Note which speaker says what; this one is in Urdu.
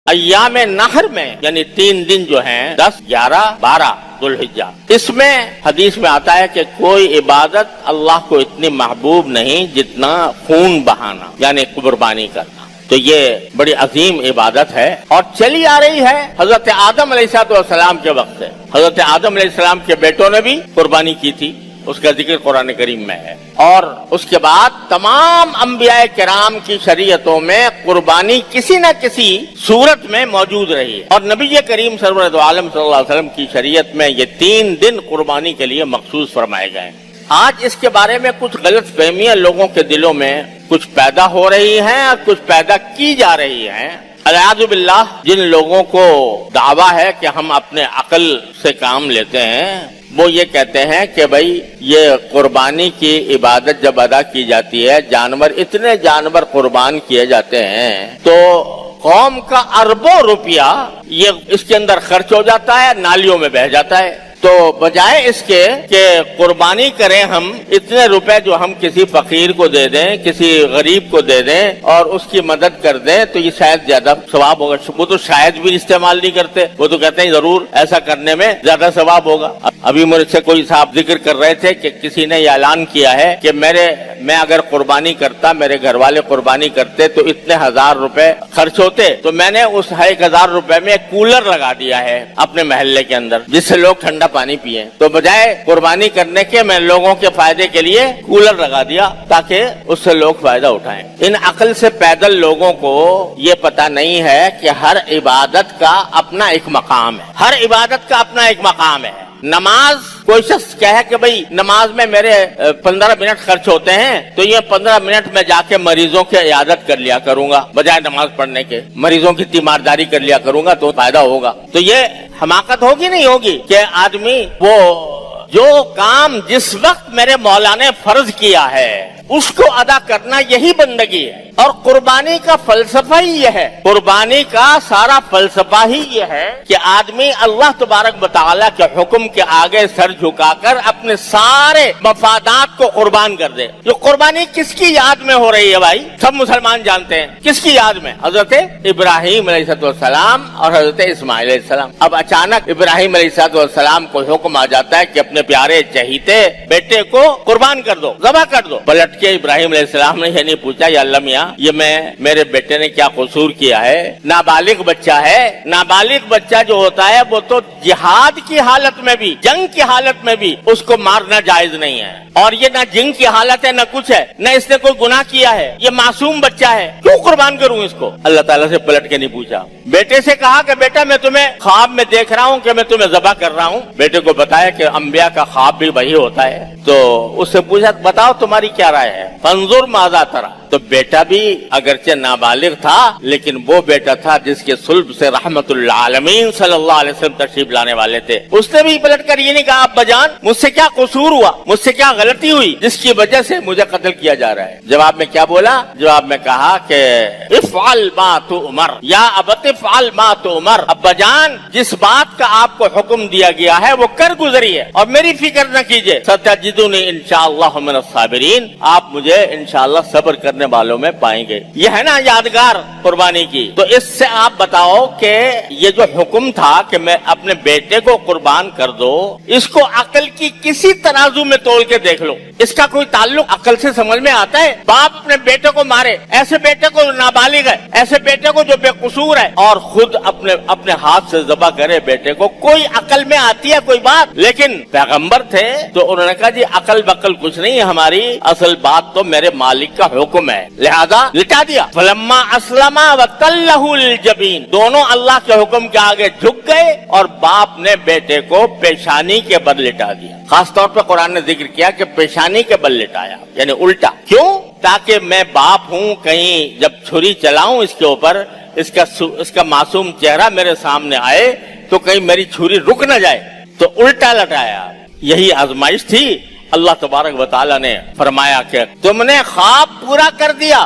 Speaker 1: ایام نہر میں یعنی 3 دن جو ہیں 10, 11, 12 ذوالحجہ, اس میں حدیث میں آتا ہے کہ کوئی عبادت اللہ کو اتنی محبوب نہیں جتنا خون بہانا یعنی قربانی کرنا. تو یہ بڑی عظیم عبادت ہے اور چلی آ رہی ہے حضرت آدم علیہ السلام کے وقت سے. حضرت آدم علیہ السلام کے بیٹوں نے بھی قربانی کی تھی, اس کا ذکر قرآن کریم میں ہے. اور اس کے بعد تمام انبیاء کرام کی شریعتوں میں قربانی کسی نہ کسی صورت میں موجود رہی ہے, اور نبی کریم سرور دو عالم صلی اللہ علیہ وسلم کی شریعت میں یہ 3 دن قربانی کے لیے مخصوص فرمائے گئے. آج اس کے بارے میں کچھ غلط فہمیاں لوگوں کے دلوں میں کچھ پیدا ہو رہی ہیں اور کچھ پیدا کی جا رہی ہیں. الیاذ باللہ, جن لوگوں کو دعویٰ ہے کہ ہم اپنے عقل سے کام لیتے ہیں, وہ یہ کہتے ہیں کہ بھائی یہ قربانی کی عبادت جب ادا کی جاتی ہے, اتنے جانور قربان کیے جاتے ہیں تو قوم کا اربوں روپیہ یہ اس کے اندر خرچ ہو جاتا ہے, نالیوں میں بہہ جاتا ہے. تو بجائے اس کے کہ قربانی کریں ہم, اتنے روپے جو ہم کسی فقیر کو دے دیں, کسی غریب کو دے دیں اور اس کی مدد کر دیں تو یہ شاید زیادہ ثواب ہوگا. وہ تو شاید بھی استعمال نہیں کرتے, وہ تو کہتے ہیں ضرور ایسا کرنے میں زیادہ ثواب ہوگا. ابھی مجھ سے کوئی صاحب ذکر کر رہے تھے کہ کسی نے یہ اعلان کیا ہے کہ میں اگر قربانی کرتا, میرے گھر والے قربانی کرتے تو اتنے 1000 روپے خرچ ہوتے, تو میں نے اس 1000 روپے میں ایک کولر لگا دیا ہے اپنے محلے کے اندر جس سے لوگ ٹھنڈا پانی پیئے. تو بجائے قربانی کرنے کے میں لوگوں کے فائدے کے لیے کولر لگا دیا تاکہ اس سے لوگ فائدہ اٹھائیں. ان عقل سے پیدل لوگوں کو یہ پتہ نہیں ہے کہ ہر عبادت کا اپنا ایک مقام ہے, ہر عبادت کا اپنا ایک مقام ہے. نماز, کوئی شخص کہے کہ بھئی نماز میں میرے 15 منٹ خرچ ہوتے ہیں تو یہ 15 منٹ میں جا کے مریضوں کی عیادت کر لیا کروں گا بجائے نماز پڑھنے کے, مریضوں کی تیمارداری کر لیا کروں گا تو فائدہ ہوگا. تو یہ حماقت ہوگی نہیں ہوگی کہ آدمی وہ جو کام جس وقت میرے مولا نے فرض کیا ہے اس کو ادا کرنا یہی بندگی ہے. اور قربانی کا فلسفہ ہی یہ ہے, قربانی کا سارا فلسفہ ہی یہ ہے کہ آدمی اللہ تبارک و تعالیٰ کے حکم کے آگے سر جھکا کر اپنے سارے مفادات کو قربان کر دے. جو قربانی کس کی یاد میں ہو رہی ہے بھائی, سب مسلمان جانتے ہیں کس کی یاد میں, حضرت ابراہیم علیہ السلام اور حضرت اسماعیل علیہ السلام. اب اچانک ابراہیم علیہ السلام کو حکم آ جاتا ہے کہ اپنے پیارے چہیتے بیٹے کو قربان کر دو, ذبح کر دو. پلٹ کے ابراہیم علیہ السلام نے یہ نہیں پوچھا یا اللہ میاں یہ میرے بیٹے نے کیا قصور کیا ہے, نابالغ بچہ ہے. نابالغ بچہ جو ہوتا ہے وہ تو جہاد کی حالت میں بھی, جنگ کی حالت میں بھی اس کو مارنا جائز نہیں ہے, اور یہ نہ جنگ کی حالت ہے نہ کچھ ہے, نہ اس نے کوئی گناہ کیا ہے, یہ معصوم بچہ ہے, کیوں قربان کروں اس کو. اللہ تعالیٰ سے پلٹ کے نہیں پوچھا, بیٹے سے کہا کہ بیٹا میں تمہیں خواب میں دیکھ رہا ہوں کہ میں تمہیں ذبح کر رہا ہوں. بیٹے کو بتایا کہ انبیاء کا خواب بھی وہی ہوتا ہے. تو اس سے پوچھا بتاؤ تمہاری کیا رائے ہے, فانظر ماذا ترى. تو بیٹا بھی اگرچہ نابالغ تھا لیکن وہ بیٹا تھا جس کے صلب سے رحمت العالمین صلی اللہ علیہ وسلم تشریف لانے والے تھے. اس نے بھی پلٹ کر یہ نہیں کہا ابا جان مجھ سے کیا قصور ہوا, مجھ سے کیا غلطی ہوئی جس کی وجہ سے مجھے قتل کیا جا رہا ہے. جواب میں کیا بولا, جواب میں کہا کہ افعل ما تؤمر یا ابت افعل ما تؤمر. ابا جان جس بات کا آپ کو حکم دیا گیا ہے وہ کر گزری ہے اور میری فکر نہ کیجیے. ستجدونی انشاءاللہ من الصابرین, آپ مجھے انشاءاللہ صبر کرنے والوں میں پائیں گے. یہ ہے نا یادگار قربانی کی. تو اس سے آپ بتاؤ کہ یہ جو حکم تھا کہ میں اپنے بیٹے کو قربان کر دو, اس کو عقل کی کسی ترازو میں تول کے دیکھ لو, اس کا کوئی تعلق عقل سے سمجھ میں آتا ہے؟ باپ اپنے بیٹے کو مارے, ایسے بیٹے کو نابالغ ہے, ایسے بیٹے کو جو بے قصور ہے, اور خود اپنے ہاتھ سے ذبح کرے بیٹے کو, کوئی عقل میں آتی ہے کوئی بات؟ لیکن پیغمبر تھے تو انہوں نے کہا جی عقل بقل کچھ نہیں ہے, ہماری اصل بات تو میرے مالک کا حکم ہے, لہذا لٹا دیا. فلما اسلما وتلہ للجبین, دونوں اللہ کے حکم کے آگے جھک گئے اور باپ نے بیٹے کو پیشانی کے بل لٹا دیا. خاص طور پہ قرآن نے ذکر کیا کہ پیشانی کے بل لٹایا, یعنی الٹا. کیوں؟ تاکہ میں باپ ہوں, کہیں جب چھری چلاؤں اس کے اوپر اس کا معصوم چہرہ میرے سامنے آئے تو کہیں میری چھری رک نہ جائے, تو الٹا لٹایا. یہی آزمائش تھی. اللہ تبارک و تعالیٰ نے فرمایا کہ تم نے خواب پورا کر دیا,